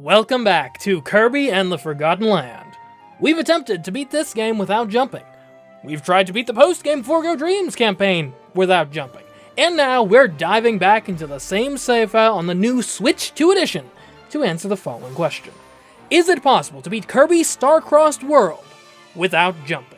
Welcome back to Kirby and the Forgotten Land. We've attempted to beat this game without jumping. We've tried to beat the post-game Forgo Dreams campaign without jumping. And now we're diving back into the same save file on the new Switch 2 edition to answer the following question. Is it possible to beat Kirby Star Crossed World without jumping?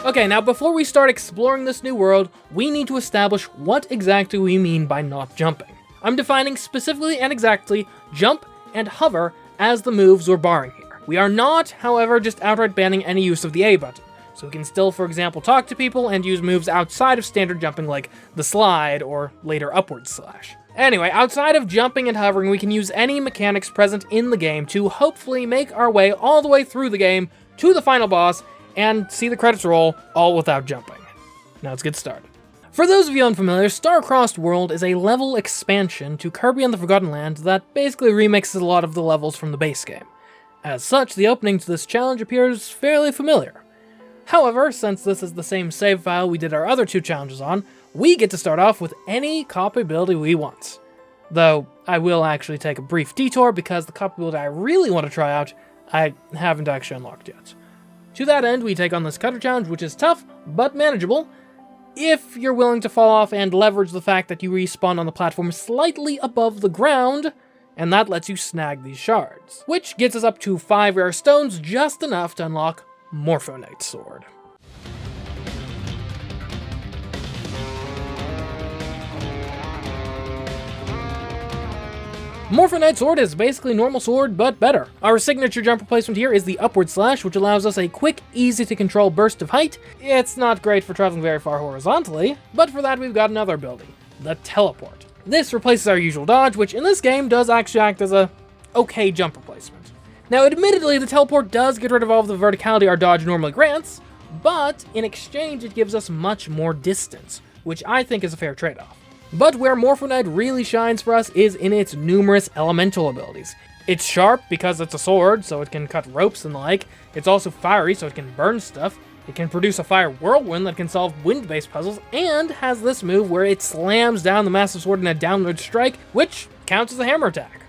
Okay, now before we start exploring this new world, we need to establish what exactly we mean by not jumping. I'm defining specifically and exactly jump and hover as the moves we're barring here. We are not, however, just outright banning any use of the A button, so we can still, for example, talk to people and use moves outside of standard jumping like the slide or later upward slash. Anyway, outside of jumping and hovering, we can use any mechanics present in the game to hopefully make our way all the way through the game to the final boss and see the credits roll, all without jumping. Now let's get started. For those of you unfamiliar, Star Crossed World is a level expansion to Kirby and the Forgotten Land that basically remixes a lot of the levels from the base game. As such, the opening to this challenge appears fairly familiar. However, since this is the same save file we did our other two challenges on, we get to start off with any copy ability we want. Though, I will actually take a brief detour because the copy ability I really want to try out, I haven't actually unlocked yet. To that end, we take on this cutter challenge, which is tough, but manageable, if you're willing to fall off and leverage the fact that you respawn on the platform slightly above the ground, and that lets you snag these shards, which gets us up to 5 rare stones, just enough to unlock Morphonite's Sword. Morphonite's Sword is basically normal sword, but better. Our signature jump replacement here is the upward slash, which allows us a quick, easy-to-control burst of height. It's not great for traveling very far horizontally, but for that we've got another ability, the teleport. This replaces our usual dodge, which in this game does actually act as a okay jump replacement. Now, admittedly, the teleport does get rid of all of the verticality our dodge normally grants, but in exchange it gives us much more distance, which I think is a fair trade-off. But where Morphonite really shines for us is in its numerous elemental abilities. It's sharp because it's a sword, so it can cut ropes and the like. It's also fiery, so it can burn stuff. It can produce a fire whirlwind that can solve wind-based puzzles, and has this move where it slams down the massive sword in a downward strike, which counts as a hammer attack.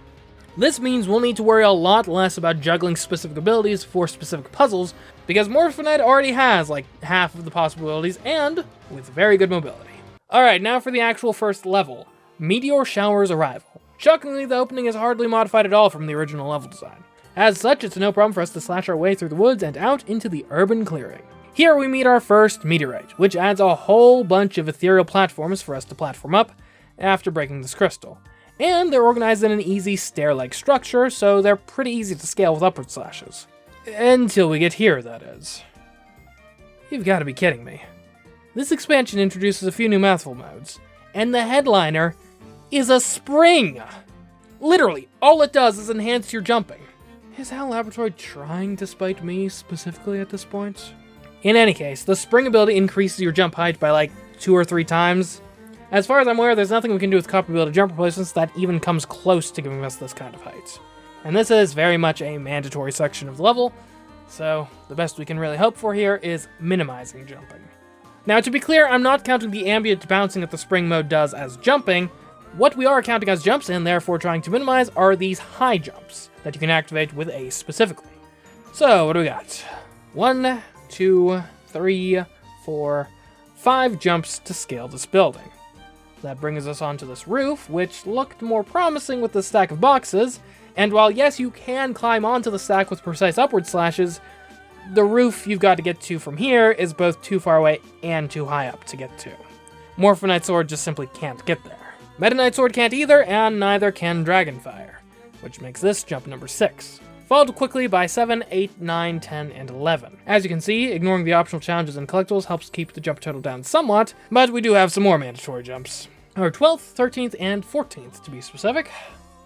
This means we'll need to worry a lot less about juggling specific abilities for specific puzzles, because Morphonite already has like half of the possibilities, and with very good mobility. Alright, now for the actual first level, Meteor Shower's Arrival. Shockingly, the opening is hardly modified at all from the original level design. As such, it's no problem for us to slash our way through the woods and out into the urban clearing. Here we meet our first meteorite, which adds a whole bunch of ethereal platforms for us to platform up after breaking this crystal. And they're organized in an easy stair-like structure, so they're pretty easy to scale with upward slashes. Until we get here, that is. You've got to be kidding me. This expansion introduces a few new mouthful modes, and the headliner is a spring! Literally, all it does is enhance your jumping. Is HAL Laboratory trying to spite me specifically at this point? In any case, the spring ability increases your jump height by like 2 or 3 times. As far as I'm aware, there's nothing we can do with copy ability jump replacements that even comes close to giving us this kind of height. And this is very much a mandatory section of the level, so the best we can really hope for here is minimizing jumping. Now, to be clear, I'm not counting the ambient bouncing that the spring mode does as jumping. What we are counting as jumps and therefore trying to minimize are these high jumps that you can activate with A specifically. So, what do we got? 1, 2, 3, 4, 5 jumps to scale this building. That brings us onto this roof, which looked more promising with the stack of boxes, and while yes, you can climb onto the stack with precise upward slashes, the roof you've got to get to from here is both too far away and too high up to get to. Morphonite Sword just simply can't get there. Meta Knight Sword can't either, and neither can Dragonfire, which makes this jump number 6. followed quickly by 7, 8, 9, 10, and 11. As you can see, ignoring the optional challenges and collectibles helps keep the jump total down somewhat, but we do have some more mandatory jumps. Our 12th, 13th, and 14th to be specific.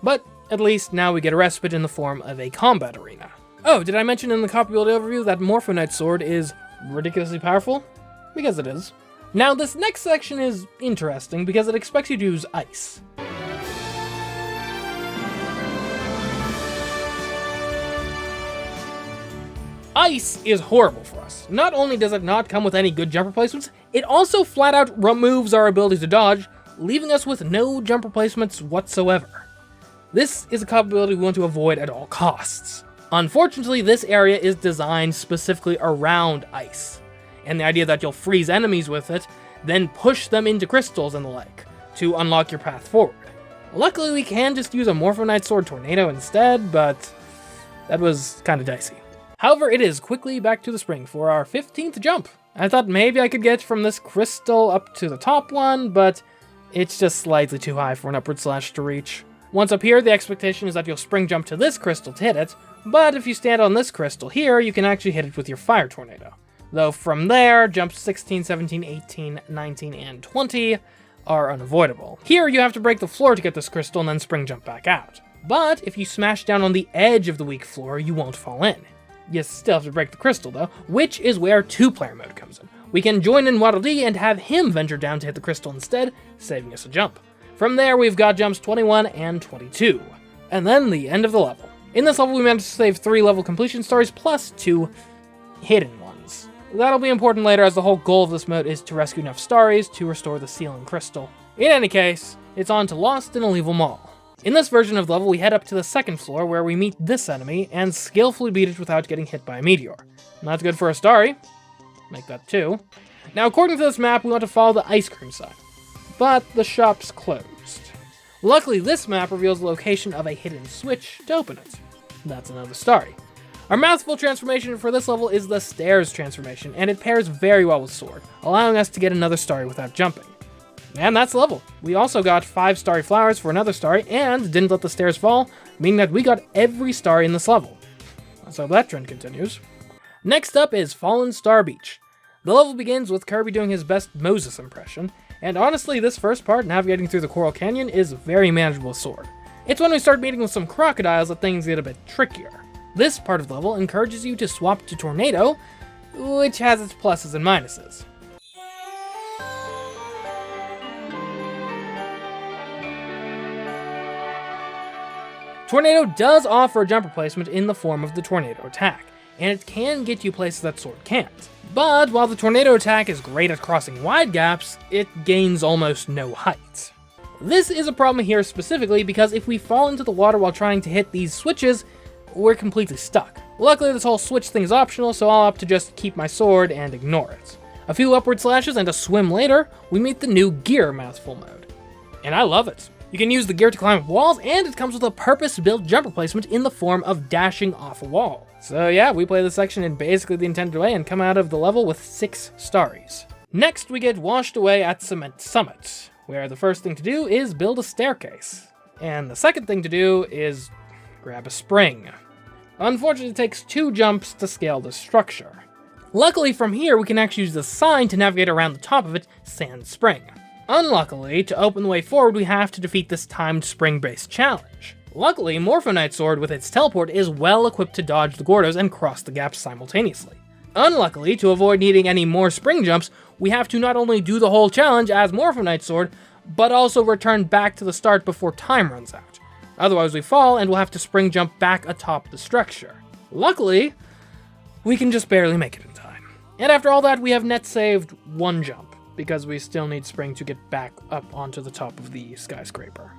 But at least now we get a respite in the form of a combat arena. Oh, did I mention in the copy build overview that Morpho Knight's sword is ridiculously powerful? Because it is. Now this next section is interesting because it expects you to use ice. Ice is horrible for us. Not only does it not come with any good jump replacements, it also flat out removes our ability to dodge, leaving us with no jump replacements whatsoever. This is a capability we want to avoid at all costs. Unfortunately, this area is designed specifically around ice, and the idea that you'll freeze enemies with it, then push them into crystals and the like, to unlock your path forward. Luckily, we can just use a Morpho Knight Sword Tornado instead, but that was kinda dicey. However, it is quickly back to the spring for our 15th jump. I thought maybe I could get from this crystal up to the top one, but it's just slightly too high for an upward slash to reach. Once up here, the expectation is that you'll spring jump to this crystal to hit it, but if you stand on this crystal here, you can actually hit it with your fire tornado. Though from there, jumps 16, 17, 18, 19, and 20 are unavoidable. Here, you have to break the floor to get this crystal and then spring jump back out. But if you smash down on the edge of the weak floor, you won't fall in. You still have to break the crystal though, which is where two-player mode comes in. We can join in Waddle Dee and have him venture down to hit the crystal instead, saving us a jump. From there, we've got jumps 21 and 22. And then the end of the level. In this level, we managed to save 3 level completion stars plus 2 hidden ones. That'll be important later, as the whole goal of this mode is to rescue enough starries to restore the sealing crystal. In any case, it's on to Lost in Oliva Mall. In this version of the level, we head up to the second floor where we meet this enemy and skillfully beat it without getting hit by a meteor. Not good for a starry. Make that 2. Now, according to this map, we want to follow the ice cream sign, but the shop's closed. Luckily, this map reveals the location of a hidden switch to open it. That's another starry. Our mouthful transformation for this level is the stairs transformation, and it pairs very well with sword, allowing us to get another starry without jumping. And that's the level. We also got 5 starry flowers for another starry, and didn't let the stairs fall, meaning that we got every starry in this level. Let's hope that trend continues. Next up is Fallen Star Beach. The level begins with Kirby doing his best Moses impression, and honestly, this first part, navigating through the Coral Canyon, is very manageable with sword. It's when we start meeting with some crocodiles that things get a bit trickier. This part of the level encourages you to swap to Tornado, which has its pluses and minuses. Tornado does offer a jump replacement in the form of the Tornado attack, and it can get you places that Sword can't. But while the Tornado attack is great at crossing wide gaps, it gains almost no height. This is a problem here specifically because if we fall into the water while trying to hit these switches, we're completely stuck. Luckily, this whole switch thing is optional, so I'll opt to just keep my sword and ignore it. A few upward slashes and a swim later, we meet the new gear mouthful mode. And I love it. You can use the gear to climb up walls, and it comes with a purpose-built jump replacement in the form of dashing off a wall. So yeah, we play this section in basically the intended way and come out of the level with 6 starries. Next, we get washed away at Cement Summit, where the first thing to do is build a staircase. And the second thing to do is grab a spring. Unfortunately, it takes 2 jumps to scale this structure. Luckily, from here, we can actually use the sign to navigate around the top of it, Sand Spring. Unluckily, to open the way forward, we have to defeat this timed spring-based challenge. Luckily, Morpho Knight Sword with its teleport is well equipped to dodge the Gordos and cross the gaps simultaneously. Unluckily, to avoid needing any more spring jumps, we have to not only do the whole challenge as Morpho Knight Sword, but also return back to the start before time runs out. Otherwise we fall and we'll have to spring jump back atop the structure. Luckily, we can just barely make it in time. And after all that, we have net saved 1 jump, because we still need spring to get back up onto the top of the skyscraper.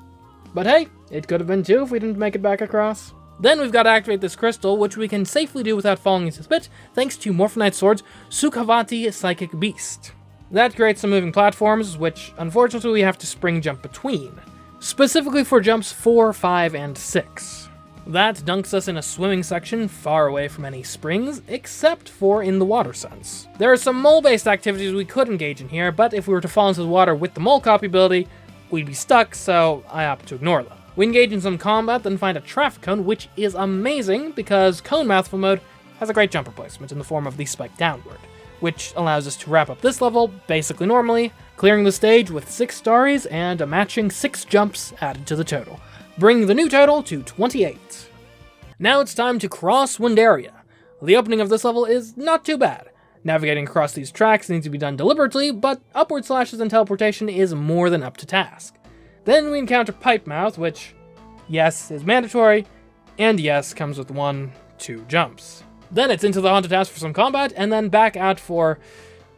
But hey, it could have been 2 if we didn't make it back across. Then we've got to activate this crystal, which we can safely do without falling into the pit, thanks to Morpho Knight Sword's Sukhavati Psychic Beast. That creates some moving platforms, which unfortunately we have to spring jump between, specifically for jumps 4, 5, and 6. That dunks us in a swimming section far away from any springs, except for in the water sense. There are some mole-based activities we could engage in here, but if we were to fall into the water with the mole copy ability, we'd be stuck, so I opt to ignore them. We engage in some combat, then find a traffic cone, which is amazing because Cone Mouthful Mode has a great jump replacement in the form of the Spike Downward, which allows us to wrap up this level basically normally, clearing the stage with 6 stars and a matching 6 jumps added to the total, bringing the new total to 28. Now it's time to cross Windaria. The opening of this level is not too bad. Navigating across these tracks needs to be done deliberately, but upward slashes and teleportation is more than up to task. Then we encounter Pipe Mouth, which, yes, is mandatory, and yes, comes with 1-2 jumps. Then it's into the Haunted House for some combat, and then back out for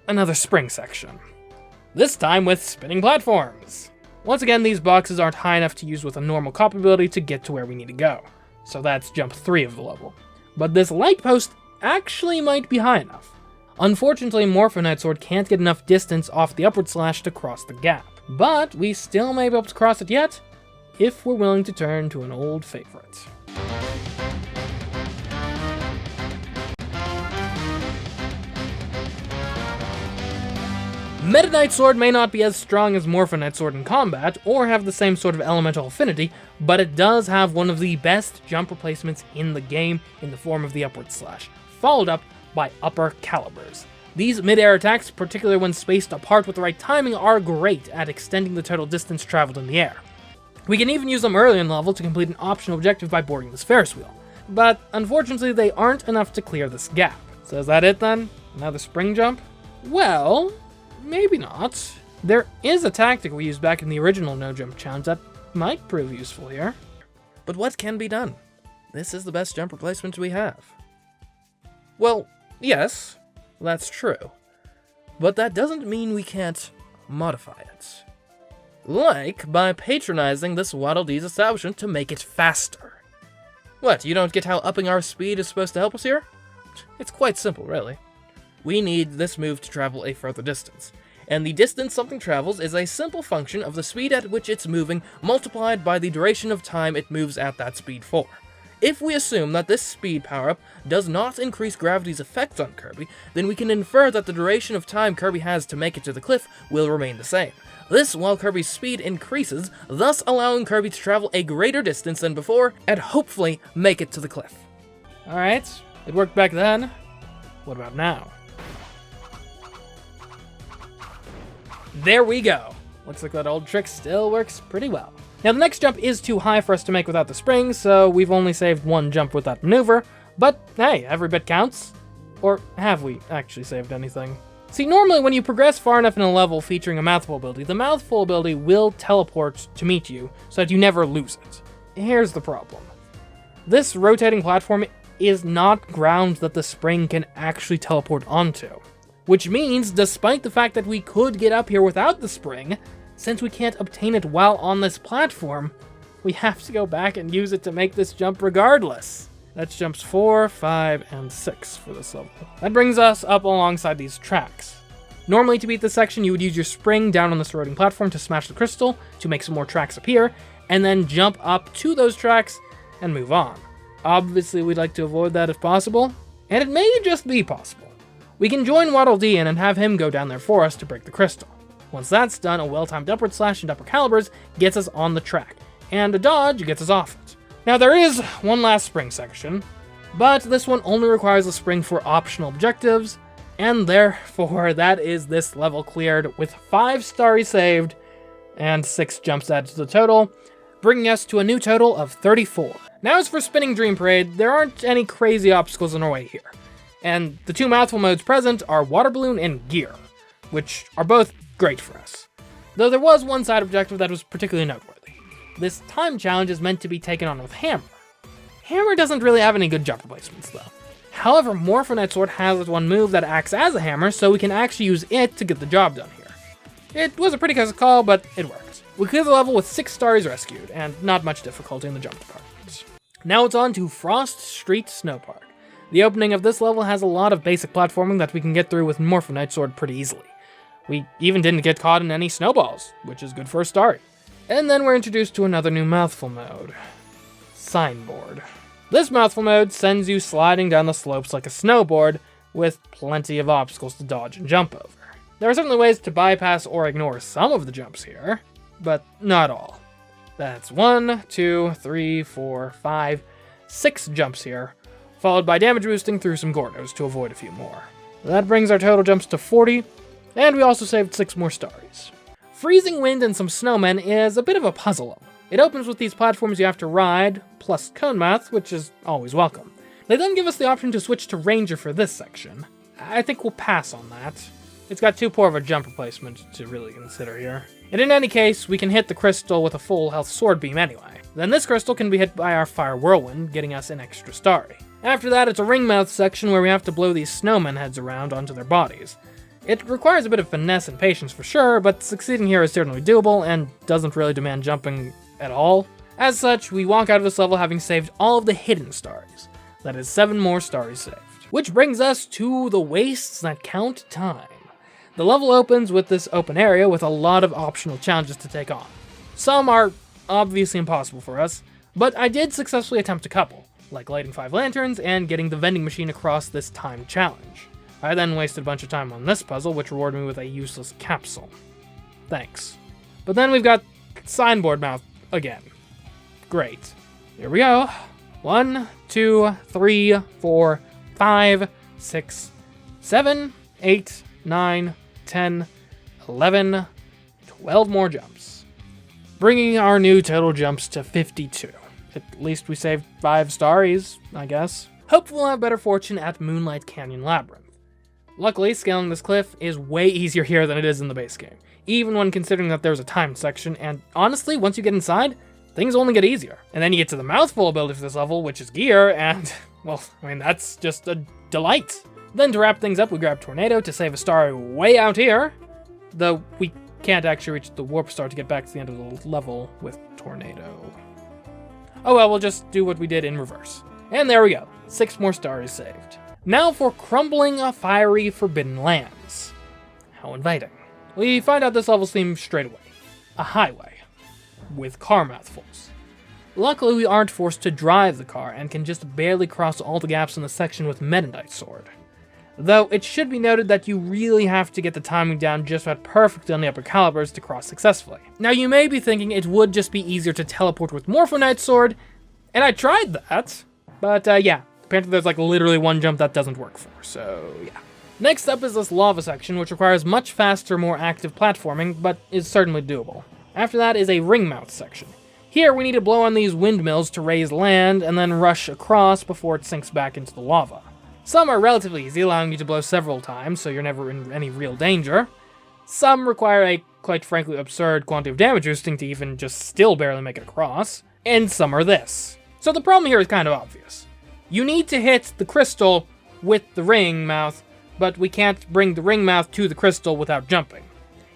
another spring section. This time with spinning platforms. Once again, these boxes aren't high enough to use with a normal cop ability to get to where we need to go. So that's jump 3 of the level. But this light post actually might be high enough. Unfortunately, Morpho Sword can't get enough distance off the upward slash to cross the gap. But we still may be able to cross it yet, if we're willing to turn to an old favorite. Meta Knight Sword may not be as strong as Morpho Knight Sword in combat, or have the same sort of elemental affinity, but it does have one of the best jump replacements in the game in the form of the upward slash, followed up by upper calibers. These mid-air attacks, particularly when spaced apart with the right timing, are great at extending the total distance traveled in the air. We can even use them early in the level to complete an optional objective by boarding this Ferris wheel, but unfortunately they aren't enough to clear this gap. So is that it then? Another spring jump? Well, maybe not. There is a tactic we used back in the original No Jump Challenge that might prove useful here. But what can be done? This is the best jump replacement we have. Well, yes, that's true. But that doesn't mean we can't modify it. Like by patronizing this Waddle Dee's establishment to make it faster. What, you don't get how upping our speed is supposed to help us here? It's quite simple, really. We need this move to travel a further distance, and the distance something travels is a simple function of the speed at which it's moving multiplied by the duration of time it moves at that speed for. If we assume that this speed power-up does not increase gravity's effects on Kirby, then we can infer that the duration of time Kirby has to make it to the cliff will remain the same. This while Kirby's speed increases, thus allowing Kirby to travel a greater distance than before, and hopefully make it to the cliff. Alright, it worked back then. What about now? There we go. Looks like that old trick still works pretty well. Now the next jump is too high for us to make without the spring, so we've only saved 1 jump with that maneuver, but hey, every bit counts. Or have we actually saved anything? See, normally when you progress far enough in a level featuring a mouthful ability, the mouthful ability will teleport to meet you, so that you never lose it. Here's the problem. This rotating platform is not ground that the spring can actually teleport onto. Which means, despite the fact that we could get up here without the spring, since we can't obtain it while on this platform, we have to go back and use it to make this jump regardless. That's jumps 4, 5, and 6 for this level. That brings us up alongside these tracks. Normally to beat this section, you would use your spring down on this rotating platform to smash the crystal to make some more tracks appear, and then jump up to those tracks and move on. Obviously, we'd like to avoid that if possible, and it may just be possible. We can join Waddle Dee in and have him go down there for us to break the crystal. Once that's done, a well-timed upward slash and upper calibers gets us on the track, and a dodge gets us off it. Now there is one last spring section, but this one only requires a spring for optional objectives, and therefore that is this level cleared with 5 stars saved and 6 jumps added to the total, bringing us to a new total of 34. Now as for Spinning Dream Parade, there aren't any crazy obstacles in our way here, and the 2 mouthful modes present are Water Balloon and Gear, which are both great for us. Though there was one side objective that was particularly noteworthy. This time challenge is meant to be taken on with Hammer. Hammer doesn't really have any good jump replacements though. However, Morpho Knight Sword has one move that acts as a hammer, so we can actually use it to get the job done here. It was a pretty close call, but it worked. We cleared the level with 6 stars rescued, and not much difficulty in the jump department. Now it's on to Frost Street Snow Park. The opening of this level has a lot of basic platforming that we can get through with Morpho Knight Sword pretty easily. We even didn't get caught in any snowballs, which is good for a start. And then we're introduced to another new mouthful mode. Signboard. This mouthful mode sends you sliding down the slopes like a snowboard, with plenty of obstacles to dodge and jump over. There are certainly ways to bypass or ignore some of the jumps here, but not all. That's 1, 2, 3, 4, 5, 6 jumps here, followed by damage boosting through some Gordos to avoid a few more. That brings our total jumps to 40, and we also saved 6 more stars. Freezing Wind and some snowmen is a bit of a puzzle. It opens with these platforms you have to ride, plus cone math, which is always welcome. They then give us the option to switch to Ranger for this section. I think we'll pass on that. It's got too poor of a jump replacement to really consider here. And in any case, we can hit the crystal with a full health sword beam anyway. Then this crystal can be hit by our Fire Whirlwind, getting us an extra starry. After that, it's a ring mouth section where we have to blow these snowmen heads around onto their bodies. It requires a bit of finesse and patience for sure, but succeeding here is certainly doable and doesn't really demand jumping at all. As such, we walk out of this level having saved all of the hidden stars. That is 7 more stars saved. Which brings us to the wastes that count time. The level opens with this open area with a lot of optional challenges to take on. Some are obviously impossible for us, but I did successfully attempt a couple, like lighting 5 lanterns and getting the vending machine across this time challenge. I then wasted a bunch of time on this puzzle, which rewarded me with a useless capsule. Thanks. But then we've got signboard mouth again. Great. Here we go. 1, 2, 3, 4, 5, 6, 7, 8, 9, 10, 11, 12 more jumps. Bringing our new total jumps to 52. At least we saved 5 starries, I guess. Hopefully we'll have better fortune at Moonlight Canyon Labyrinth. Luckily, scaling this cliff is way easier here than it is in the base game, even when considering that there's a timed section, and honestly, once you get inside, things only get easier. And then you get to the mouthful ability for this level, which is gear, and, well, I mean, that's just a delight. Then to wrap things up, we grab Tornado to save a star way out here, though we can't actually reach the warp star to get back to the end of the level with Tornado. Oh well, we'll just do what we did in reverse. And there we go, 6 more stars saved. Now for Crumbling a Fiery Forbidden Lands. How inviting. We find out this level's theme straight away. A highway. With car mouthfuls. Luckily we aren't forced to drive the car and can just barely cross all the gaps in the section with Meta Knight Sword. Though it should be noted that you really have to get the timing down just about perfectly on the upper calibers to cross successfully. Now you may be thinking it would just be easier to teleport with Morpho Knight Sword, and I tried that, but yeah. Apparently there's like literally one jump that doesn't work for, so yeah. Next up is this lava section, which requires much faster, more active platforming, but is certainly doable. After that is a ring mouth section. Here we need to blow on these windmills to raise land, and then rush across before it sinks back into the lava. Some are relatively easy, allowing you to blow several times, so you're never in any real danger. Some require a, quite frankly, absurd quantity of damage boosting to even just still barely make it across. And some are this. So the problem here is kind of obvious. You need to hit the crystal with the ring mouth, but we can't bring the ring mouth to the crystal without jumping.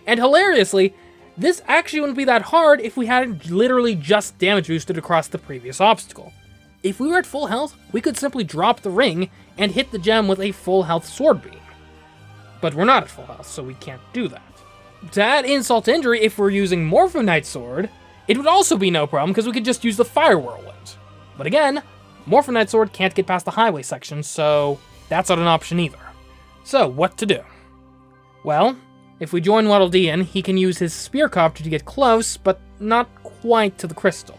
And hilariously, this actually wouldn't be that hard if we hadn't literally just damage boosted across the previous obstacle. If we were at full health, we could simply drop the ring and hit the gem with a full health sword beam. But we're not at full health, so we can't do that. To add insult to injury, if we're using Morpho Knight Sword, it would also be no problem because we could just use the Fire Whirlwind. But again, Morpho Knight Sword can't get past the highway section, so that's not an option either. So, what to do? Well, if we join Waddle Dee in, he can use his spear copter to get close, but not quite to the crystal.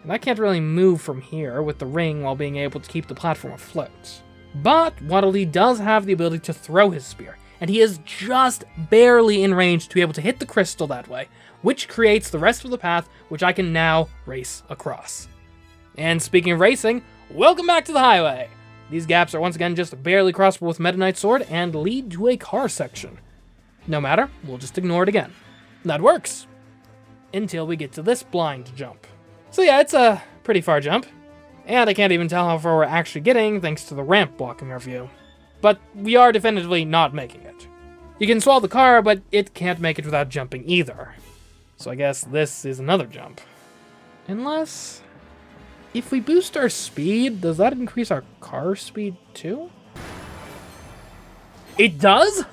And I can't really move from here with the ring while being able to keep the platform afloat. But Waddle Dee does have the ability to throw his spear, and he is just barely in range to be able to hit the crystal that way, which creates the rest of the path, which I can now race across. And speaking of racing, welcome back to the highway! These gaps are once again just barely crossable with Meta Knight Sword and lead to a car section. No matter, we'll just ignore it again. That works! Until we get to this blind jump. So yeah, it's a pretty far jump, and I can't even tell how far we're actually getting thanks to the ramp blocking our view. But we are definitively not making it. You can swallow the car, but it can't make it without jumping either. So I guess this is another jump. Unless... if we boost our speed, does that increase our car speed too? It does?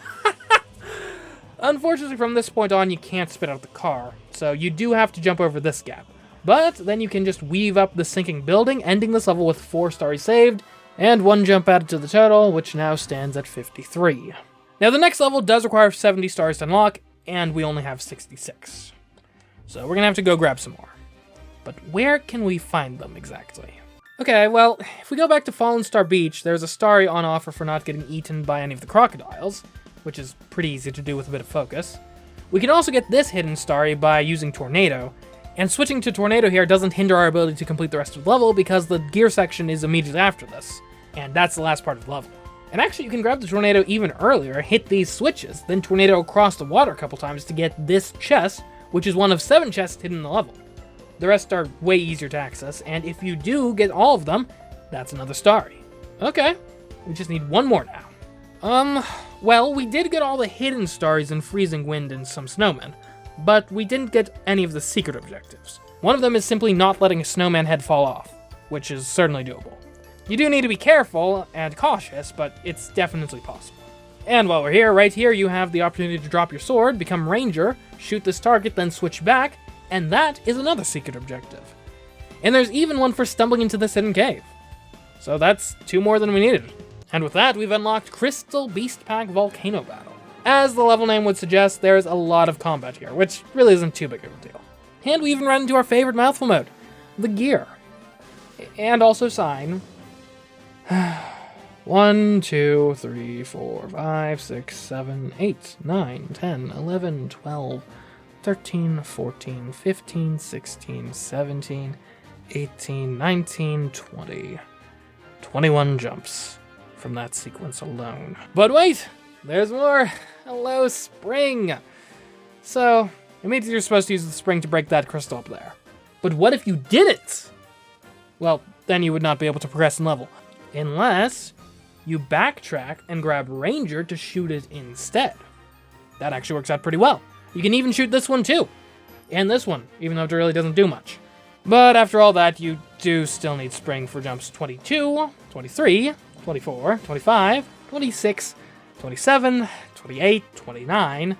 Unfortunately, from this point on, you can't spit out the car, so you do have to jump over this gap. But then you can just weave up the sinking building, ending this level with 4 stars saved, and 1 jump added to the total, which now stands at 53. Now the next level does require 70 stars to unlock, and we only have 66. So we're gonna have to go grab some more. But where can we find them exactly? Okay, well, if we go back to Fallen Star Beach, there's a starry on offer for not getting eaten by any of the crocodiles, which is pretty easy to do with a bit of focus. We can also get this hidden starry by using Tornado, and switching to Tornado here doesn't hinder our ability to complete the rest of the level because the gear section is immediately after this, and that's the last part of the level. And actually, you can grab the Tornado even earlier, hit these switches, then Tornado across the water a couple times to get this chest, which is one of 7 chests hidden in the level. The rest are way easier to access, and if you do get all of them, that's another starry. Okay, we just need one more now. Well, we did get all the hidden starries in Freezing Wind and some snowmen, but we didn't get any of the secret objectives. One of them is simply not letting a snowman head fall off, which is certainly doable. You do need to be careful and cautious, but it's definitely possible. And while we're here, right here, you have the opportunity to drop your sword, become Ranger, shoot this target, then switch back, and that is another secret objective. And there's even one for stumbling into this hidden cave. So that's 2 more than we needed. And with that, we've unlocked Crystal Beast Pack Volcano Battle. As the level name would suggest, there's a lot of combat here, which really isn't too big of a deal. And we even ran into our favorite mouthful mode, the gear. And also sign. 1, 2, 3, 4, 5, 6, 7, 8, 9, 10, 11, 12, 13, 14, 15, 16, 17, 18, 19, 20. 21 jumps from that sequence alone. But wait! There's more! Hello, spring! So, it means you're supposed to use the spring to break that crystal up there. But what if you didn't? Well, then you would not be able to progress in level. Unless you backtrack and grab Ranger to shoot it instead. That actually works out pretty well. You can even shoot this one too. And this one, even though it really doesn't do much. But after all that, you do still need spring for jumps 22, 23, 24, 25, 26, 27, 28, 29,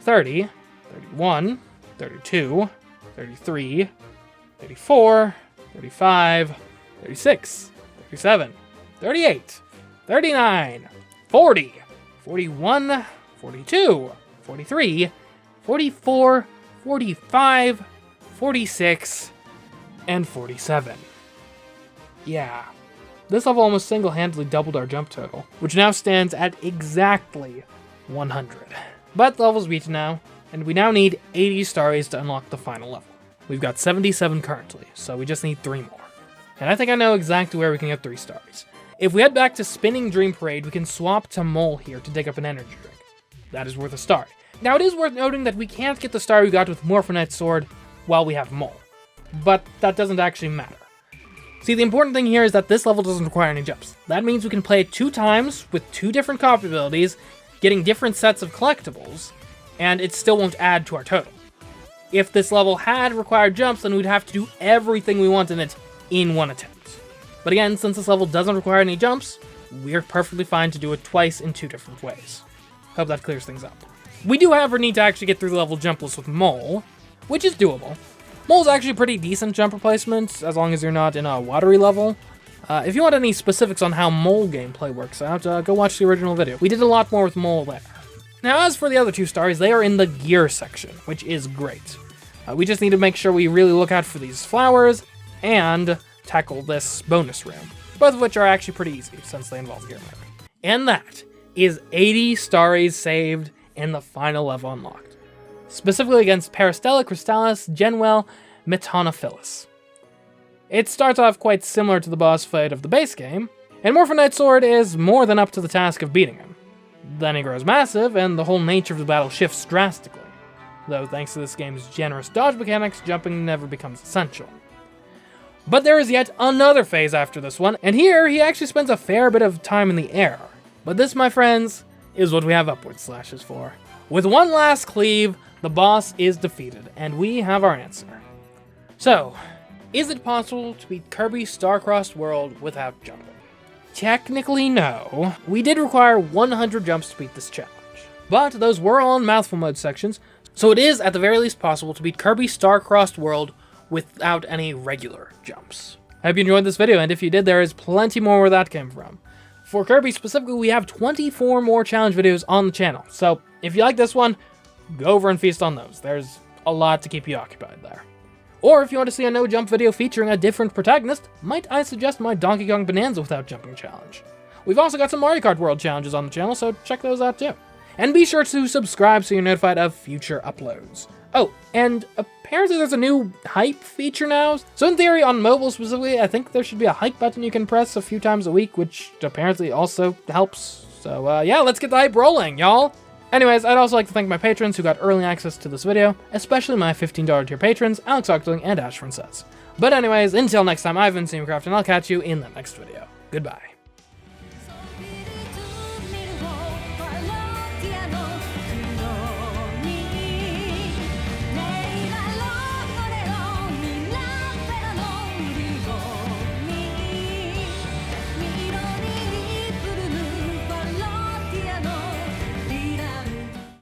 30, 31, 32, 33, 34, 35, 36, 37, 38, 39, 40, 41, 42, 43, 44, 45, 46, and 47. Yeah, this level almost single-handedly doubled our jump total, which now stands at exactly 100. But the level's beaten now, and we now need 80 starries to unlock the final level. We've got 77 currently, so we just need 3 more. And I think I know exactly where we can get 3 starries. If we head back to Spinning Dream Parade, we can swap to Mole here to dig up an energy drink. That is worth a star. Now, it is worth noting that we can't get the star we got with Morphinite's sword while we have Mole. But that doesn't actually matter. See, the important thing here is that this level doesn't require any jumps. That means we can play it 2 times with 2 different copy abilities, getting different sets of collectibles, and it still won't add to our total. If this level had required jumps, then we'd have to do everything we want in it in 1 attempt. But again, since this level doesn't require any jumps, we're perfectly fine to do it twice in 2 different ways. Hope that clears things up. We do, however, need to actually get through the level jumpless with Mole, which is doable. Mole's actually a pretty decent jump replacement, as long as you're not in a watery level. If you want any specifics on how Mole gameplay works out, go watch the original video. We did a lot more with Mole there. Now, as for the other 2 stars, they are in the gear section, which is great. We just need to make sure we really look out for these flowers, and tackle this bonus room, both of which are actually pretty easy, since they involve gear mode. And that is 80 starries saved and the final level unlocked. Specifically against Peristella, Crystallis, Genwell, Metanophilus. It starts off quite similar to the boss fight of the base game, and Morphinite's sword is more than up to the task of beating him. Then he grows massive, and the whole nature of the battle shifts drastically. Though thanks to this game's generous dodge mechanics, jumping never becomes essential. But there is yet another phase after this one, and here he actually spends a fair bit of time in the air. But this, my friends, is what we have upward slashes for. With one last cleave, the boss is defeated, and we have our answer. So, is it possible to beat Kirby Star Crossed World without jumping? Technically, no. We did require 100 jumps to beat this challenge. But those were all in mouthful mode sections, so it is at the very least possible to beat Kirby Star Crossed World without any regular jumps. I hope you enjoyed this video, and if you did, there is plenty more where that came from. For Kirby specifically, we have 24 more challenge videos on the channel, so if you like this one, go over and feast on those. There's a lot to keep you occupied there. Or if you want to see a no-jump video featuring a different protagonist, might I suggest my Donkey Kong Bonanza Without Jumping challenge. We've also got some Mario Kart World challenges on the channel, so check those out too. And be sure to subscribe so you're notified of future uploads. Oh, and apparently there's a new hype feature now. So in theory, on mobile specifically, I think there should be a hype button you can press a few times a week, which apparently also helps. So yeah, let's get the hype rolling, y'all. Anyways, I'd also like to thank my patrons who got early access to this video, especially my $15 tier patrons, Alex Octling and Ash Princess. But anyways, until next time, I've been CMeeCraft, and I'll catch you in the next video. Goodbye.